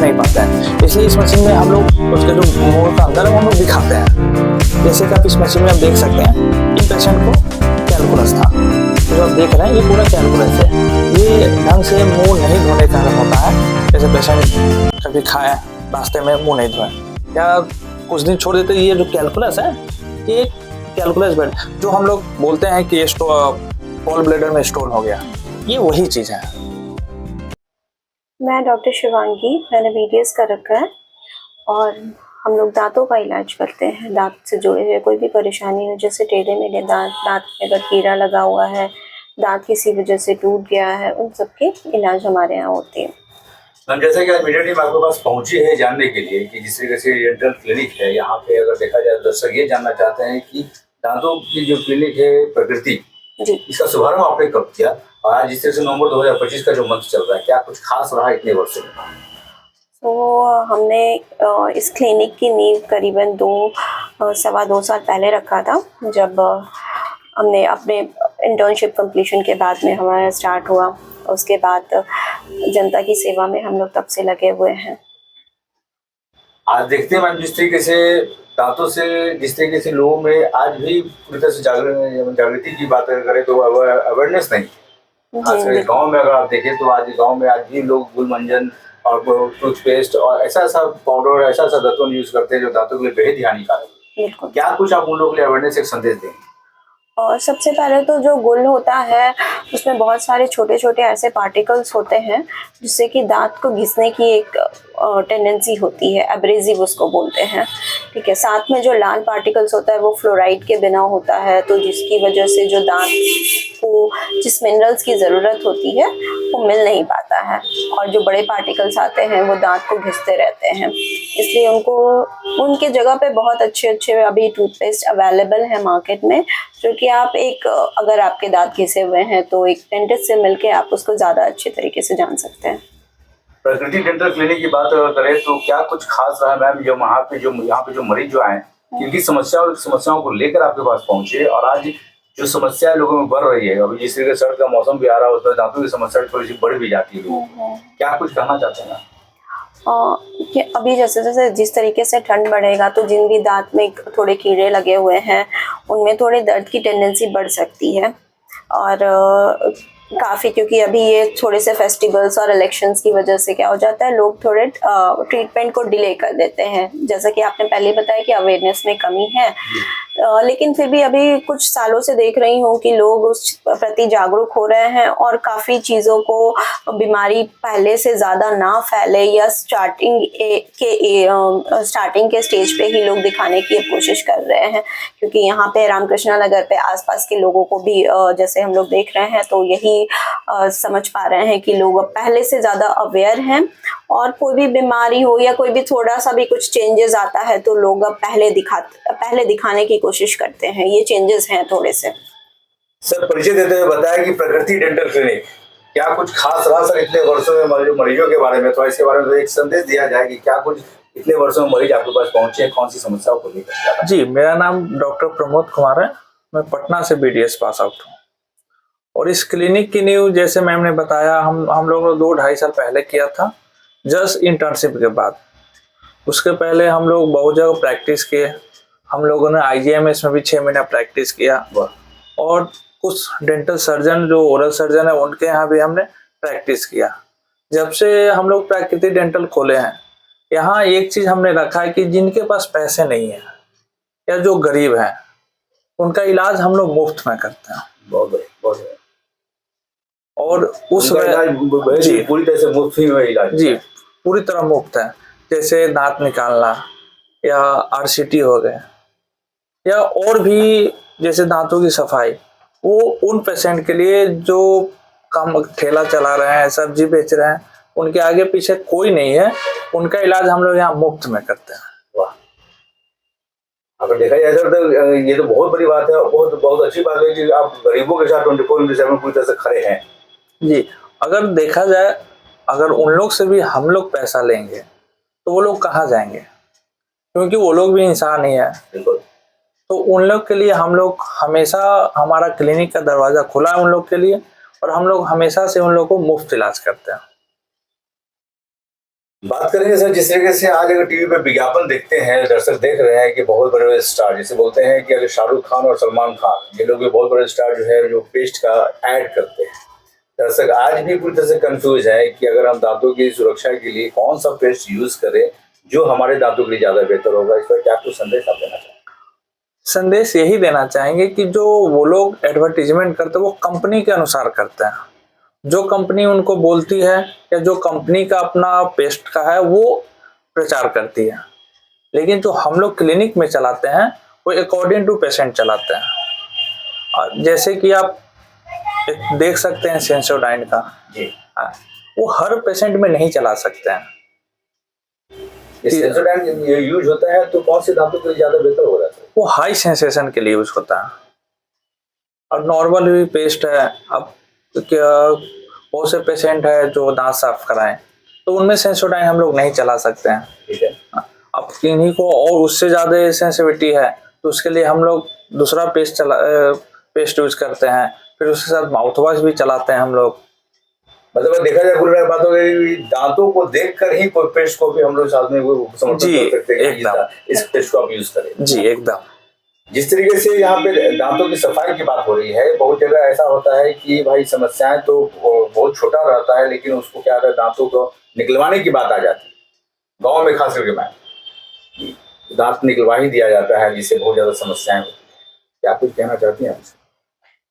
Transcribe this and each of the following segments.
नहीं पाते हैं, इसलिए इस मशीन में हम लोग उसके जो मोड़ का अंदर है वो हम लोग दिखाते हैं। जैसे कि आप इस मशीन में आप देख सकते हैं, इन पेशेंट को कैलकुलस था, जो आप देख रहे हैं ये पूरा कैलकुलस है। ये ढंग से मुंह नहीं धोने का कारण होता है। जैसे पेशेंट कभी खाए रास्ते में मुंह नहीं धोए या कुछ दिन छोड़ देते, ये जो कैलकुलस है ये कैलकुलस बेड जो हम लोग बोलते हैं कि गॉल ब्लैडर में स्टोन हो गया, ये वही चीज़ है। मैं डॉक्टर शिवांगी, मैंने BDS कर रखा है और हम लोग दांतों का इलाज करते हैं। दांत से जुड़े हुए कोई भी परेशानी हो, जैसे टेढ़े मेढ़े दांत, दांत में अगर कीड़ा लगा हुआ है, दांत किसी वजह से टूट गया है, उन सब के इलाज हमारे यहाँ होते हैं। मैम, जैसा कि आज मीडिया टीम आपके पास पहुंची है जानने के लिए कि जिस तरीके से डेंटल क्लिनिक है यहाँ पे, अगर देखा जाए दर्शक ये जानना चाहते हैं कि दांतों की जो क्लिनिक है प्रकृति जी, इसका शुभारंभ आपने कब किया और आज जिस तरह से नवंबर 2025 का जो मंथ चल रहा है, क्या कुछ खास रहा इतने वर्षों में? तो हमने इस क्लिनिक की नींव करीबन 2 साल पहले रखा था, जब हमने अपने इंटर्नशिप कंप्लीशन के बाद में हमारा स्टार्ट हुआ। उसके बाद जनता की सेवा में हम लोग तब से लगे हुए हैं। आज देखते हैं मैम, जिस तरीके से दांतों से जिस तरीके से लोगों में आज भी पूरी तरह से जागृति की बात करें तो अवेयरनेस नहीं। आज गांव में अगर आप देखें तो आज गांव में आज भी लोग गुलमंजन और टूथपेस्ट और ऐसा ऐसा पाउडर, ऐसा ऐसा दांतों यूज करते हैं जो दांतों के लिए बेहद हानिकारक है। क्या कुछ आप उन लोगों के लिए अवेयरनेस एक संदेश देंगे? और सबसे पहले तो जो गुल होता है उसमें बहुत सारे छोटे छोटे ऐसे पार्टिकल्स होते हैं जिससे कि दांत को घिसने की एक टेंडेंसी होती है, एब्रेसिव उसको बोलते हैं। ठीक है, साथ में जो लाल पार्टिकल्स होता है वो फ्लोराइड के बिना होता है, तो जिसकी वजह से जो दांत को जिस मिनरल्स की ज़रूरत होती है वो मिल नहीं पाता है, और जो बड़े पार्टिकल्स आते हैं वो दांत को घिसते रहते हैं। इसलिए उनके जगह पे बहुत अच्छे अच्छे अभी टूथपेस्ट अवेलेबल है मार्केट में, जो कि आप अगर आपके दांत घिसे हुए हैं तो एक डेंटिस्ट से मिलके आप उसको ज़्यादा अच्छे तरीके से जान सकते हैं। प्रकृति डेंटल क्लिनिक की बात अगर करें तो क्या कुछ खास रहा मैम, जो यहाँ पे जो मरीज जो आए किनकी समस्याओं को लेकर आपके पास पहुंचे, और आज जो समस्या लोगों में बढ़ रही है, अभी जिस तरीके से सर्द का मौसम भी आ रहा है उसमें दांतों की समस्या थोड़ी सी बढ़ भी जाती है लोगों को, क्या कुछ कहना चाहते हैं? कि अभी जैसे जैसे जिस तरीके से ठंड बढ़ेगा तो जिन भी दांत में थोड़े कीड़े लगे हुए हैं उनमें थोड़े दर्द की टेंडेंसी बढ़ सकती है, और काफ़ी, क्योंकि अभी ये थोड़े से फेस्टिवल्स और इलेक्शंस की वजह से क्या हो जाता है, लोग थोड़े ट्रीटमेंट को डिले कर देते हैं। जैसा कि आपने पहले बताया कि अवेयरनेस में कमी है, लेकिन फिर भी अभी कुछ सालों से देख रही हूँ कि लोग उस प्रति जागरूक हो रहे हैं और काफ़ी चीज़ों को, बीमारी पहले से ज़्यादा ना फैले या स्टार्टिंग के स्टेज पे ही लोग दिखाने की कोशिश कर रहे हैं। क्योंकि यहाँ पे रामकृष्णा नगर पे आसपास के लोगों को भी जैसे हम लोग देख रहे हैं तो यही समझ पा रहे हैं कि लोग अब पहले से ज़्यादा अवेयर हैं, और कोई भी बीमारी हो या कोई भी थोड़ा सा भी कुछ चेंजेस आता है तो लोग अब पहले दिखाने की कोशिश करते हैं। ये चेंजेस हैं थोड़े से। सर, परिचय देते हुए बताया कि प्रकृति डेंटल क्लिनिक क्या कुछ खास रहा सर इतने वर्षों में मरीजों के बारे में, तो इसके बारे में एक संदेश दिया जाए कि क्या कुछ इतने वर्षों में मरीज आपके पास पहुंचे, कौन सी समस्याओं को लेकर? जी, मेरा नाम डॉक्टर प्रमोद कुमार है, मैं पटना से BDS पास आउट हूँ। और इस क्लिनिक की नींव जैसे मैम ने बताया हम लोगों ने 2-2.5 साल पहले किया था, जस्ट इंटर्नशिप के बाद। उसके पहले हम लोग बहुत जगह प्रैक्टिस किए, हम लोगों ने IGMS में भी 6 महीना प्रैक्टिस किया, और कुछ डेंटल सर्जन जो ओरल सर्जन है उनके यहाँ भी हमने प्रैक्टिस किया। जब से हम लोग प्राकृतिक डेंटल खोले हैं, यहाँ एक चीज़ हमने रखा है कि जिनके पास पैसे नहीं है या जो गरीब हैं उनका इलाज हम लोग मुफ्त में करते हैं। बहुत और उस जी पूरी तरह से मुफ्त ही इलाज? जी, पूरी तरह मुफ्त है। जैसे दांत निकालना या RCT हो गए या और भी जैसे दांतों की सफाई, वो उन पेशेंट के लिए जो काम ठेला चला रहे हैं, सब्जी बेच रहे हैं, उनके आगे पीछे कोई नहीं है, उनका इलाज हम लोग यहाँ मुफ्त में करते हैं। वाह, अगर देखा जाए सर तो ये तो बहुत बड़ी बात है, बहुत अच्छी बात है कि आप गरीबों के साथ 24/7 पूरी तरह से खड़े हैं। जी, अगर देखा जाए, अगर उन लोग से भी हम लोग पैसा लेंगे तो वो लोग कहाँ जाएंगे, क्योंकि वो लोग भी इंसान ही है। तो उन लोग के लिए हम लोग हमेशा, हमारा क्लिनिक का दरवाज़ा खुला है उन लोग के लिए, और हम लोग हमेशा से उन लोग को मुफ्त इलाज करते हैं। बात करेंगे सर, जिस तरीके से आज अगर टीवी पे विज्ञापन देखते हैं, दर्शक देख रहे हैं कि बहुत बड़े बड़े स्टार, जैसे बोलते हैं कि अगर शाहरुख खान और सलमान खान, ये लोग भी बहुत बड़े स्टार जो है जो पेस्ट का ऐड करते हैं, दर्शक आज भी पूरी तरह से कंफ्यूज है कि अगर हम दांतों की सुरक्षा के लिए कौन सा पेस्ट यूज करें जो हमारे दांतों के लिए ज्यादा बेहतर होगा। इस पर क्या कुछ संदेश आप देना चाहेंगे? संदेश यही देना चाहेंगे कि जो वो लोग एडवर्टीजमेंट करते हैं वो कंपनी के अनुसार करते हैं। जो कंपनी उनको बोलती है या जो कंपनी का अपना पेस्ट का है वो प्रचार करती है, लेकिन जो हम लोग क्लिनिक में चलाते हैं वो अकॉर्डिंग टू पेशेंट चलाते हैं। और जैसे कि आप देख सकते हैं सेंसोडाइन का जी, वो हर पेशेंट में नहीं चला सकते हैं। ये सेंसोडाइन यूज होता है तो कौन से दांतों के लिए ज्यादा बेहतर हो रहा है? वो हाई सेंसेशन के लिए यूज होता है और नॉर्मल भी पेस्ट है। अब क्या बहुत से पेशेंट है जो दांत साफ कराएं तो उनमें सेंसोडाइन हम लोग नहीं चला सकते हैं। ठीक है। अब किन्हीं को और उससे ज्यादा सेंसिटिविटी है तो उसके लिए हम लोग दूसरा पेस्ट यूज करते हैं, फिर उसके साथ माउथ वॉश भी चलाते हैं हम लोग। मतलब देखा जाए कुल मिलाकर बातों में दांतों को देखकर ही कोई पेस्ट को भी हम लोग साथ में वो समर्थन कर सकते हैं कि इस पेस्ट को आप यूज करें। जी एकदम। जिस तरीके से यहाँ पे दांतों की सफाई की बात हो रही है, बहुत जगह ऐसा होता है कि भाई समस्याएं तो बहुत छोटा रहता है, लेकिन उसको क्या है दांतों को निकलवाने की बात आ जाती है। गाँव में खास करके दांत निकलवा ही दिया जाता है जिससे बहुत ज्यादा समस्याएं होती है। क्या कुछ कहना चाहती हैं आपसे?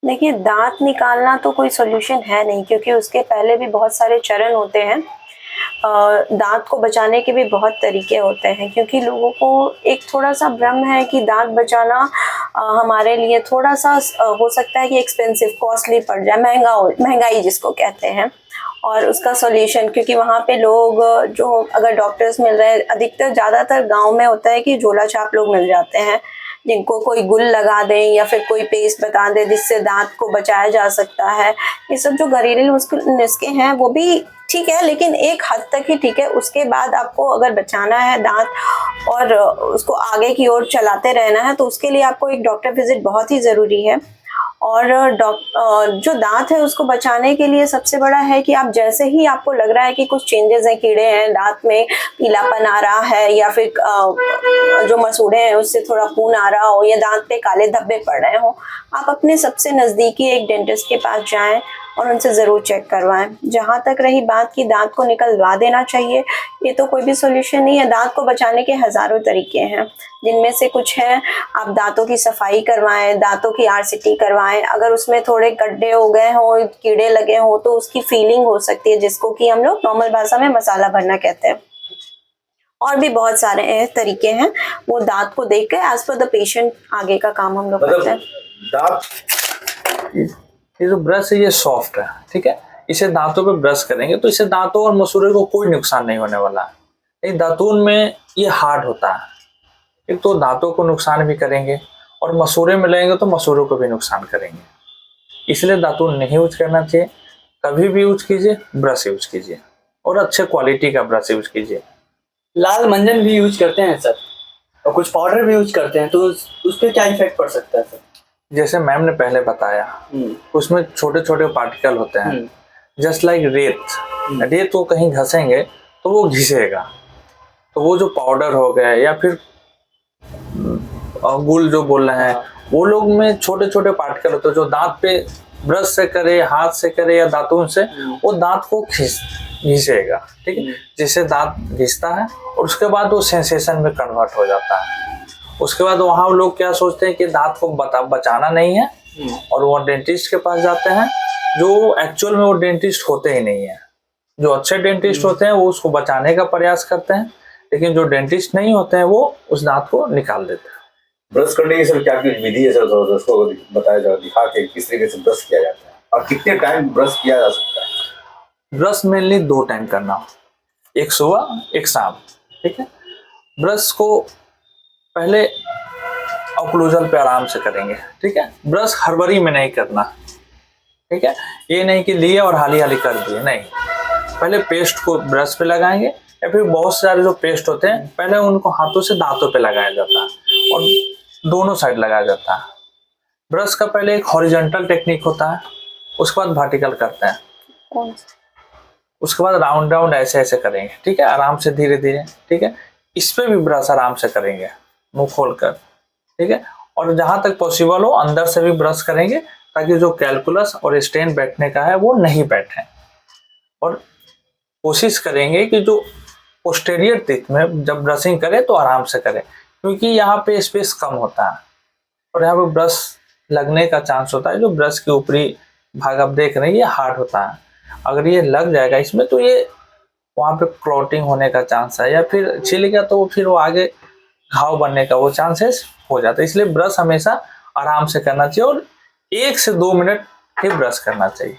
देखिए, दांत निकालना तो कोई सोल्यूशन है नहीं, क्योंकि उसके पहले भी बहुत सारे चरण होते हैं। दांत को बचाने के भी बहुत तरीके होते हैं, क्योंकि लोगों को एक थोड़ा सा भ्रम है कि दांत बचाना हमारे लिए थोड़ा सा हो सकता है कि एक्सपेंसिव, कॉस्टली पड़ जाए, महंगाई जिसको कहते हैं। और उसका सॉल्यूशन, क्योंकि वहाँ पे लोग जो अगर डॉक्टर्स मिल रहे हैं, अधिकतर ज़्यादातर गांव में होता है कि झोला छाप लोग मिल जाते हैं जिनको कोई गुल लगा दें या फिर कोई पेस्ट बता दे जिससे दांत को बचाया जा सकता है। ये सब जो घरेलू नुस्खे हैं वो भी ठीक है, लेकिन एक हद तक ही ठीक है। उसके बाद आपको अगर बचाना है दांत और उसको आगे की ओर चलाते रहना है तो उसके लिए आपको एक डॉक्टर विजिट बहुत ही ज़रूरी है। और जो दांत है उसको बचाने के लिए सबसे बड़ा है कि आप जैसे ही आपको लग रहा है कि कुछ चेंजेस हैं, कीड़े हैं, दांत में पीलापन आ रहा है या फिर जो मसूड़े हैं उससे थोड़ा खून आ रहा हो या दांत पे काले धब्बे पड़ रहे हो, आप अपने सबसे नज़दीकी एक डेंटिस्ट के पास जाएं और उनसे ज़रूर चेक करवाएं। जहाँ तक रही बात कि दांत को निकलवा देना चाहिए, ये तो कोई भी सोल्यूशन नहीं है। दांत को बचाने के हज़ारों तरीके हैं, जिनमें से कुछ हैं आप दांतों की सफाई करवाएं, दांतों की RCT करवाएं। अगर उसमें थोड़े गड्ढे हो गए हों, कीड़े लगे हों, तो उसकी फीलिंग हो सकती है, जिसको कि हम लोग नॉर्मल भाषा में मसाला भरना कहते हैं। और भी बहुत सारे तरीके हैं, वो दांत को देख कर एज पर द पेशेंट आगे का काम हम लोग करते हैं। दांत ये जो ब्रश है ये सॉफ्ट है, ठीक है। इसे दांतों पे ब्रश करेंगे तो इससे दांतों और मसूड़े को कोई नुकसान नहीं होने वाला है। दातून में ये हार्ड होता है, एक तो दांतों को नुकसान भी करेंगे और मसूड़े में लगेंगे तो मसूड़ों को भी नुकसान करेंगे। इसलिए दातून नहीं यूज करना चाहिए। कभी भी यूज कीजिए ब्रश यूज कीजिए और अच्छे क्वालिटी का ब्रश यूज कीजिए। लाल मंजन भी यूज करते हैं सर, और कुछ पाउडर भी यूज करते हैं, तो उस पर क्या इफेक्ट पड़ सकता है सर? जैसे मैम ने पहले बताया, उसमें छोटे छोटे पार्टिकल होते हैं, जस्ट लाइक रेत को कहीं घसेंगे तो वो घिसेगा। तो वो जो पाउडर हो गया या फिर गुल जो बोल रहे हैं, वो लोग में छोटे छोटे पार्टिकल होते हैं जो दांत पे ब्रश से करे, हाथ से करे या दातून से, वो दांत को घिसेगा, ठीक है। जिससे दांत घिसता है और उसके बाद वो सेंसेशन में कन्वर्ट हो जाता है। उसके बाद वहाँ लोग क्या सोचते हैं कि दांत को बचाना नहीं है और वो डेंटिस्ट के पास जाते हैं, जो एक्चुअल में वो डेंटिस्ट होते ही नहीं है। जो अच्छे डेंटिस्ट होते हैं वो उसको बचाने का प्रयास करते हैं, लेकिन जो डेंटिस्ट नहीं होते हैं वो उस दांत को निकाल देते हैं। ब्रश करने की सर क्या विधि है सर, उसको बताया जाए, दिखा के किस तरीके से ब्रश किया जाता है और कितने टाइम ब्रश किया जा सकता है? ब्रश मेनली 2 टाइम करना, एक सुबह एक शाम, ठीक है। ब्रश को पहले ऑक्लूजल पे आराम से करेंगे, ठीक है। ब्रश हड़बड़ी में नहीं करना, ठीक है। ये नहीं कि लिए और हाली हाली कर दिए, नहीं। पहले पेस्ट को ब्रश पे लगाएंगे या फिर बहुत सारे जो पेस्ट होते हैं पहले उनको हाथों से दांतों पे लगाया जाता है और दोनों साइड लगाया जाता है। ब्रश का पहले एक हॉरिजॉन्टल टेक्निक होता है, उसके बाद वर्टिकल करते हैं। उसके बाद राउंड राउंड ऐसे ऐसे करेंगे, ठीक है, आराम से धीरे धीरे, ठीक है। इस पे भी ब्रश आराम से करेंगे मुंह खोलकर, ठीक है। और जहां तक पॉसिबल हो अंदर से भी ब्रश करेंगे ताकि जो कैलकुलस और स्टेन बैठने का है वो नहीं बैठे। और कोशिश करेंगे कि जो पोस्टीरियर टीथ में जब ब्रशिंग करें तो आराम से करें, क्योंकि यहाँ पे स्पेस कम होता है और यहाँ पे ब्रश लगने का चांस होता है। जो ब्रश के ऊपरी भाग आप देख रहे हैं ये हार्ड होता है, अगर ये लग जाएगा इसमें तो ये वहाँ पे क्लॉटिंग होने का चांस है, या फिर छिल गया तो फिर वो आगे घाव बनने का वो चांसेस हो जाता है। इसलिए ब्रश हमेशा आराम से करना चाहिए और 1 से 2 मिनट ही ब्रश करना चाहिए।